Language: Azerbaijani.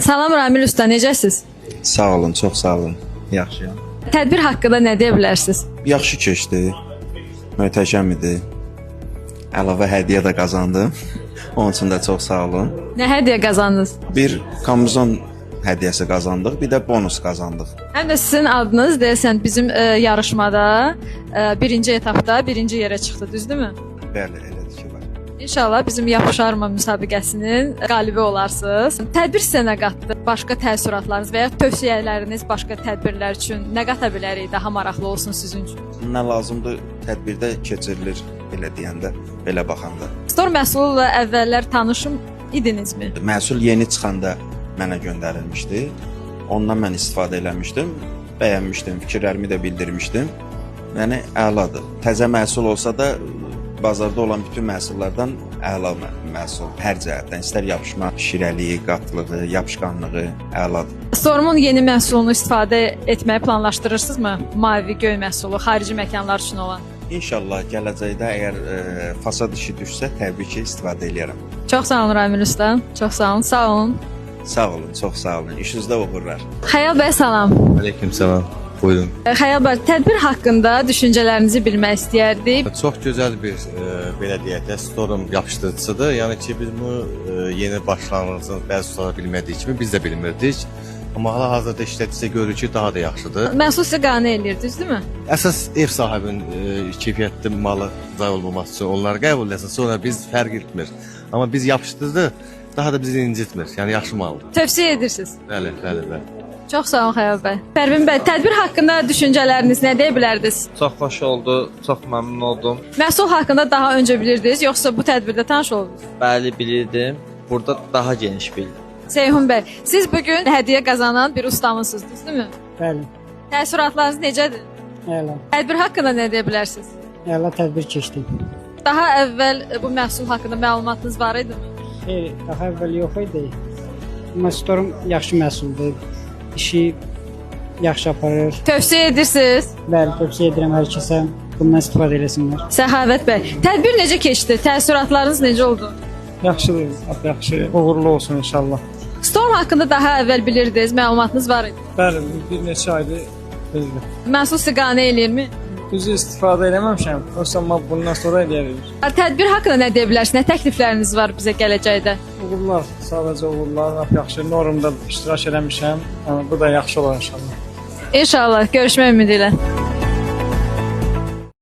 Salam Ramil usta, necəsiz? Sağ olun, çox sağ olun. Yaxşıyam. Tədbir haqqında nə deyə bilərsiniz? Yaxşı keçdi. Möhtəşəm idi. Əlavə hədiyyə də qazandım. Onun üçün də çox sağ olun. Nə hədiyyə qazandınız? Bir komizon hədiyyəsi qazandıq, bir də bonus qazandıq. Həm də sizin adınız deyəsən bizim yarışmada birinci etapda birinci yerə çıxdı, düzdürmü? Bəli, elədir ki, var. İnşallah bizim yapışarma müsabiqəsinin qalibi olarsınız. Tədbir sizə nə qatdı? Başqa təəssüratlarınız və ya tövsiyələriniz başqa tədbirlər üçün nə qata bilərik daha maraqlı olsun sizin üçün? Nə lazımdır tədbirdə keçirilir, belə deyəndə, belə baxanda. Store məhsulu ilə əvvəllər tanışım idinizmi? Məhsul yeni çıxanda mənə göndərilmişdi. Ondan mən istifadə eləmişdim, bəyənmişdim, fikirlərimi də bildirmişdim. Yəni əladır. Təzə məhsul olsa da bazarda olan bütün məhsullardan əla məhsul. Hər cəhətdən, istər yapışma, şirəliyi, qatlığı, yapışqanlığı əladır. Store'un yeni məhsulunu istifadə etməyi planlaşdırırsınızmı? Mavi göy məhsulu, xarici məkanlar üçün olan. İnşallah gələcəkdə əgər fasad işi düşsə, təbii ki, istifadə edərəm. Çox sağ olun Ramil usta. Çox sağ olun. Sağ olun. Sağ olun, çox sağ olun. İşinizdə uğurlar. Xəyal bəy salam. Aleykümselam. Buyurun. Xəyal bəy, tədbir haqqında düşüncələrinizi bilmək istəyərdik. Çox gözəl bir belə deyək də storum yapışdırıcısıdır. Yəni ki biz bunu yeni başlanğıcın bəzi ustalar bilmədiyi kimi biz də bilmirdik. Amma hal-hazırda işlədikcə görürük ki, daha da yaxşıdır. Məhsul sizə qane eləyir, düzdürmü? Əsas ev sahibinin keyfiyyətli malı zayi olmaması üçün onları qəbul etsin. Sonra biz fərq etmir. Amma biz yapışdırdıq, daha da bizi incitmir. Yəni yaxşı maldır. Tövsiyə edirsiniz. Bəli, bəli, bəli. Çox sağ olun Xəyal bəy. Pərvin bəy, tədbir haqqında düşüncələriniz nə deyə bilərdiniz? Çox xoş oldu, çox məmnun oldum. Məhsul haqqında daha öncə bilirdiniz, yoxsa bu tədbirdə tanış oldunuz? Bəli, bilirdim. Burada daha geniş bildim. Seyhun bəy, siz bugün hədiyyə qazanan bir ustamısınız, düzdürmü? Bəli, Təəssüratlarınız necədir? əla. Tədbir haqqında nə deyə bilərsiniz? Əla tədbir keçdi. Daha əvvəl bu məhsul haqqında məlumatınız var idimi? Daha əvvəl yox idi. Amma storum yaxşı məhsuldur. İşi yaxşı aparır. Tövsiyə edirsiniz? Bəli, tövsiyə edirəm hər kəsə bundan istifadə eləsinlər. Səxavət bəy, tədbir necə keçdi? Təəssüratlarınız necə oldu? Yaxşıdır, yaxşı. Uğurlu olsun inşallah. Storm haqqında daha əvvəl bilirdiniz, məlumatınız var idi. Bəli, bir neçə aydır bildim. Məhsul sizi qane eləyirmi? Düzü istifadə eləməmişəm. Yoxsa bundan sonra eləyərik. Tədbir haqqında nə deyə bilərsiniz? Nə təklifləriniz var bizə gələcəkdə? Uğurlar, sadəcə uğurlar, lap yaxşı. Normda iştirak eləmişəm. Yəni bu da yaxşı olar inşallah. İnşallah, görüşmək ümidi ilə.